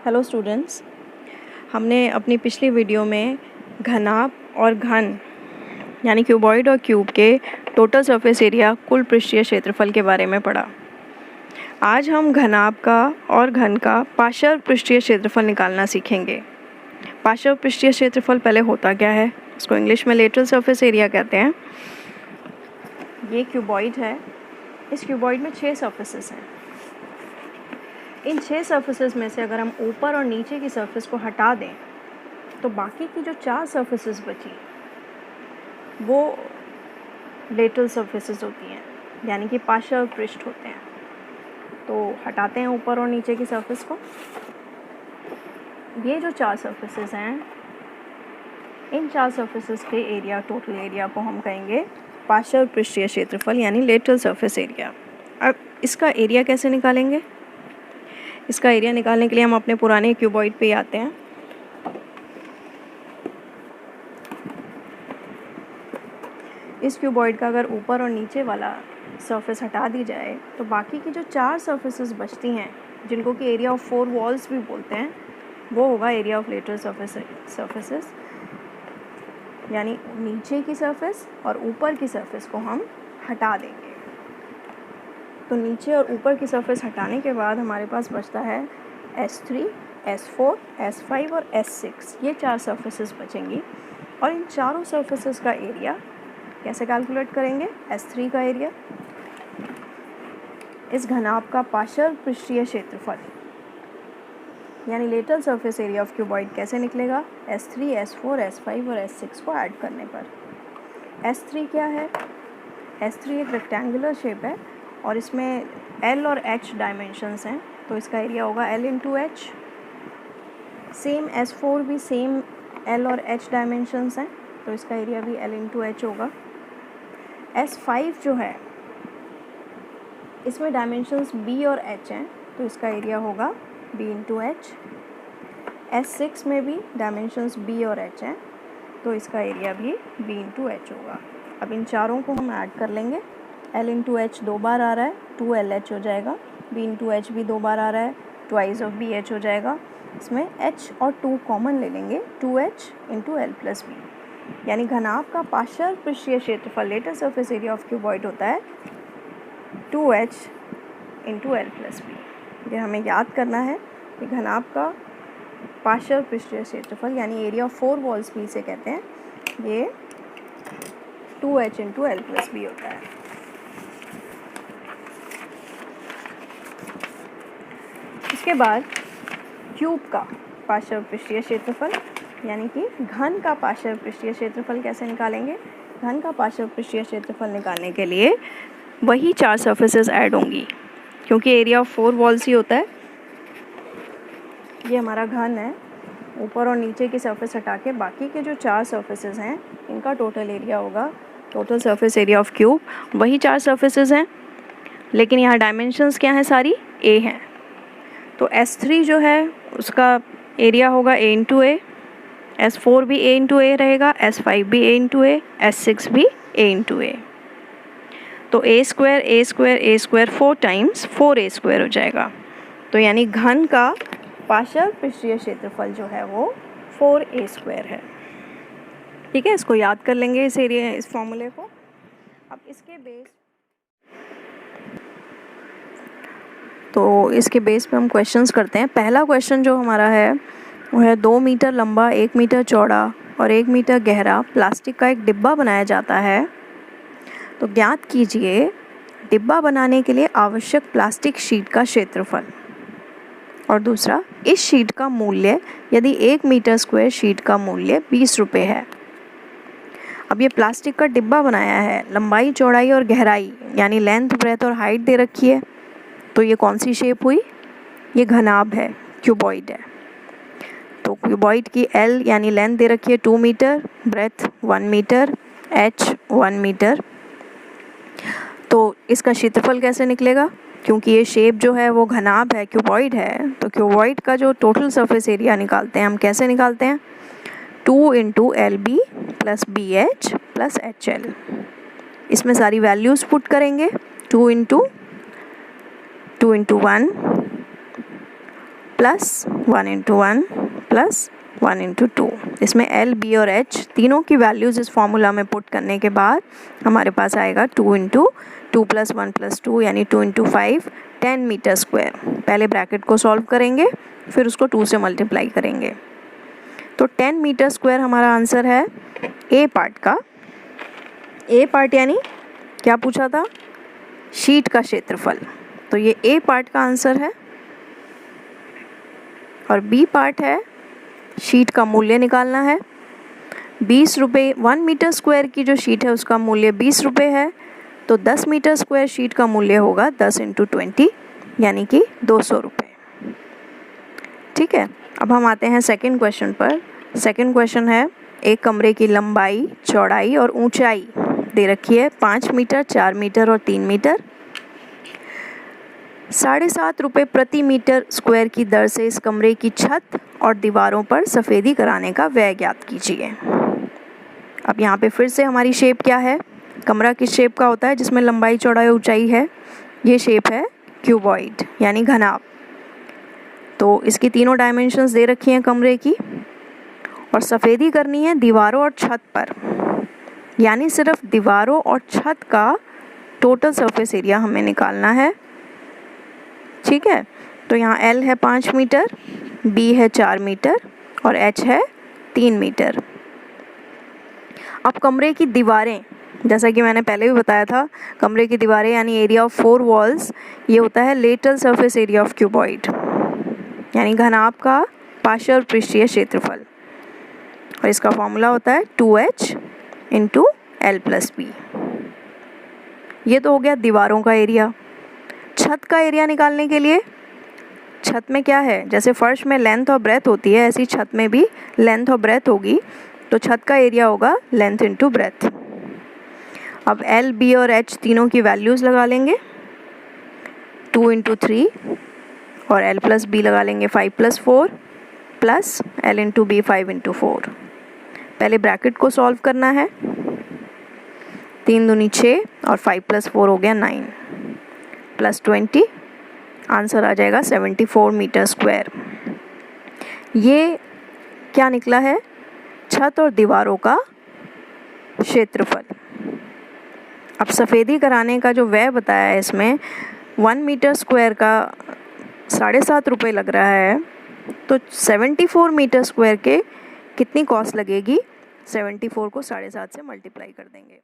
Hello students, हमने अपनी पिछली वीडियो में घनाभ और घन यानी क्यूबॉइड और क्यूब के टोटल सरफेस एरिया कुल पृष्ठीय क्षेत्रफल के बारे में पढ़ा। आज हम घनाभ का और घन का पार्श्व पृष्ठीय क्षेत्रफल निकालना सीखेंगे। पार्श्व पृष्ठीय क्षेत्रफल पहले होता क्या है, इसको इंग्लिश में लेटरल सरफेस एरिया कहते हैं। ये क्यूबॉइड है, इस क्यूबॉइड में 6 सरफेसेस हैं। इन 6 सरफेसेस में से अगर हम ऊपर और नीचे की सरफेस को हटा दें तो बाकी की जो 4 सरफेसेस बची वो लेटरल सरफेसेस होती हैं, यानी कि पार्श्व पृष्ठ होते हैं। तो हटाते हैं ऊपर और नीचे की सरफेस को। ये जो 4 सरफेसेस हैं, इन 4 सरफेसेस के एरिया, टोटल एरिया को हम कहेंगे पार्श्व पृष्ठीय क्षेत्रफल यानी लेटरल सरफेस एरिया। अब इसका एरिया कैसे निकालेंगे? इसका एरिया निकालने के लिए हम अपने पुराने क्यूबॉइड पे आते हैं। इस क्यूबॉइड का अगर ऊपर और नीचे वाला सरफेस हटा दी जाए तो बाकी की जो 4 सरफेसेस बचती हैं, जिनको कि एरिया ऑफ 4 वॉल्स भी बोलते हैं, वो होगा एरिया ऑफ लेटरल सरफेसेस, यानी नीचे की सरफेस और ऊपर की सरफेस को हम हटा देंगे। तो नीचे और ऊपर की सरफेस हटाने के बाद हमारे पास बचता है S3, S4, S5 और S6। ये 4 सरफेसेस बचेंगी और इन चारों सरफेसेस का एरिया कैसे कैलकुलेट करेंगे? S3 का एरिया, इस घनाभ का पार्श्व पृष्ठीय क्षेत्रफल यानी lateral surface area of cuboid कैसे निकलेगा? S3, S4, S5 और S6 को ऐड करने पर। S3 क्या है? S3 एक रेक्टेंगुलर शेप है और इसमें L और H डायमेंशंस हैं, तो इसका एरिया होगा L into H। Same S4 भी सेम L और H डायमेंशंस हैं, तो इसका एरिया भी L इंटू H होगा। S5 जो है, इसमें डायमेंशंस B और H हैं, तो इसका एरिया होगा B इंटू H। S6 में भी डायमेंशंस B और H हैं, तो इसका एरिया भी B इंटू H होगा। अब इन चारों को हम ऐड कर लेंगे। L इंटू H 2 बार आ रहा है, 2LH हो जाएगा। B इंटू H भी 2 बार आ रहा है, ट्वाइस ऑफ BH हो जाएगा। इसमें H और 2 कॉमन ले लेंगे, 2H into L plus B, यानी घनाभ का पार्श्व पृष्ठीय क्षेत्रफल lateral surface area of cuboid होता है 2H into L plus B। ये हमें याद करना है कि घनाभ का पार्श्व पृष्ठीय क्षेत्रफल यानी एरिया ऑफ 4 वॉल्स भी इसे कहते हैं, ये 2H into L plus B होता है। इसके बाद क्यूब का पार्श्व पृष्ठीय क्षेत्रफल यानी कि घन का पार्श्व पृष्ठीय क्षेत्रफल कैसे निकालेंगे? घन का पार्श्व पृष्ठीय क्षेत्रफल निकालने के लिए वही 4 सरफेसेस ऐड होंगी, क्योंकि एरिया ऑफ 4 वॉल्स ही होता है। ये हमारा घन है, ऊपर और नीचे की सरफेस हटा के बाकी के जो 4 सरफेसेस हैं, इनका टोटल एरिया होगा total surface area of cube. वही 4 सरफेसेस हैं, लेकिन यहाँ डायमेंशंस क्या हैं? सारी A हैं। तो S3 जो है उसका एरिया होगा A इंटू A, S4 भी A इंटू A रहेगा, S5 भी A इंटू A, S6 भी A इंटू A। तो A square 4 times 4A square हो जाएगा। तो यानी घन का पार्श्व पृष्ठीय क्षेत्रफल जो है वो 4A स्क्वायर है। ठीक है, इसको याद कर लेंगे, इस एरिया, इस फॉर्मूले को। अब इसके बेस पे हम क्वेश्चंस करते हैं। पहला क्वेश्चन जो हमारा है वो है 2 मीटर लंबा, 1 मीटर चौड़ा और 1 मीटर गहरा प्लास्टिक का एक डिब्बा बनाया जाता है। तो ज्ञात कीजिए डिब्बा बनाने के लिए आवश्यक प्लास्टिक शीट का क्षेत्रफल। और दूसरा, इस शीट का मूल्य यदि 1 मीटर स्क्वायर शीट का मूल्य 20 रुपये है। अब ये प्लास्टिक का डिब्बा बनाया है, लंबाई, चौड़ाई और गहराई यानी लेंथ, ब्रेथ और हाइट दे रखी है। तो ये कौन सी शेप हुई? ये घनाभ है, क्यूबॉइड है। तो क्यूबॉइड की L यानी लेंथ दे रखी है 2 मीटर, ब्रेथ 1 मीटर, H 1 मीटर। तो इसका क्षेत्रफल कैसे निकलेगा? क्योंकि ये शेप जो है वो घनाभ है, क्यूबॉइड है, तो क्यूबॉइड का जो टोटल सरफेस एरिया निकालते हैं हम, कैसे निकालते हैं? 2 into LB plus BH plus HL। इसमें सारी वैल्यूज़ पुट करेंगे। 2 into 1 plus 1 into 1 plus 1 into 2। इसमें L, B और H तीनों की वैल्यूज़ इस फॉर्मूला में पुट करने के बाद हमारे पास आएगा 2 इंटू 2 प्लस 1 प्लस 2 यानी 2 इंटू 5 10 मीटर स्क्वायर। पहले ब्रैकेट को सॉल्व करेंगे फिर उसको 2 से मल्टीप्लाई करेंगे। तो 10 मीटर स्क्वायर हमारा आंसर है ए पार्ट का। ए पार्ट यानी क्या पूछा था? शीट का क्षेत्रफल। तो ये ए पार्ट का आंसर है। और बी पार्ट है शीट का मूल्य निकालना है। 20 रुपये 1 मीटर स्क्वायर की जो शीट है उसका मूल्य 20 रुपये है। तो 10 मीटर स्क्वायर शीट का मूल्य होगा 10 इंटू 20 यानी कि 200 रुपये। ठीक है, अब हम आते हैं सेकंड क्वेश्चन पर। सेकंड क्वेश्चन है एक कमरे की लंबाई, चौड़ाई और ऊंचाई दे रखी है 5 मीटर, 4 मीटर और 3 मीटर। 7.5 रुपये प्रति मीटर स्क्वायर की दर से इस कमरे की छत और दीवारों पर सफ़ेदी कराने का व्यय ज्ञात कीजिए। अब यहाँ पे फिर से हमारी शेप क्या है? कमरा किस शेप का होता है जिसमें लंबाई, चौड़ाई, ऊंचाई है? ये शेप है क्यूबॉइड यानी घनाभ। तो इसकी तीनों डायमेंशंस दे रखी हैं कमरे की और सफ़ेदी करनी है दीवारों और छत पर, यानी सिर्फ दीवारों और छत का टोटल सरफेस एरिया हमें निकालना है। ठीक है, तो यहाँ L है 5 मीटर, B है 4 मीटर और H है 3 मीटर। अब कमरे की दीवारें, जैसा कि मैंने पहले भी बताया था, कमरे की दीवारें यानी एरिया ऑफ 4 वॉल्स, ये होता है lateral surface area of cuboid यानी घनाभ का पार्श्व और पृष्ठीय क्षेत्रफल। और इसका फॉर्मूला होता है 2H into L plus B। ये तो हो गया दीवारों का एरिया। छत का एरिया निकालने के लिए, छत में क्या है, जैसे फर्श में लेंथ और ब्रेथ होती है ऐसी छत में भी लेंथ और ब्रेथ होगी। तो छत का एरिया होगा लेंथ इंटू ब्रेथ। अब L, B और H तीनों की वैल्यूज़ लगा लेंगे। 2 इंटू 3 और L प्लस B लगा लेंगे 5 plus 4 plus L into B 5 into 4। पहले ब्रैकेट को सॉल्व करना है। 3 दूनी 6 और 5 प्लस 4 हो गया 9 प्लस 20, आंसर आ जाएगा 74 मीटर स्क्वायर। ये क्या निकला है? छत और दीवारों का क्षेत्रफल। अब सफ़ेदी कराने का जो व्यय बताया है इसमें 1 मीटर स्क्वायर का 7.5 रुपये लग रहा है। तो 74 मीटर स्क्वायर के कितनी कॉस्ट लगेगी? 74 को 7.5 से मल्टीप्लाई कर देंगे।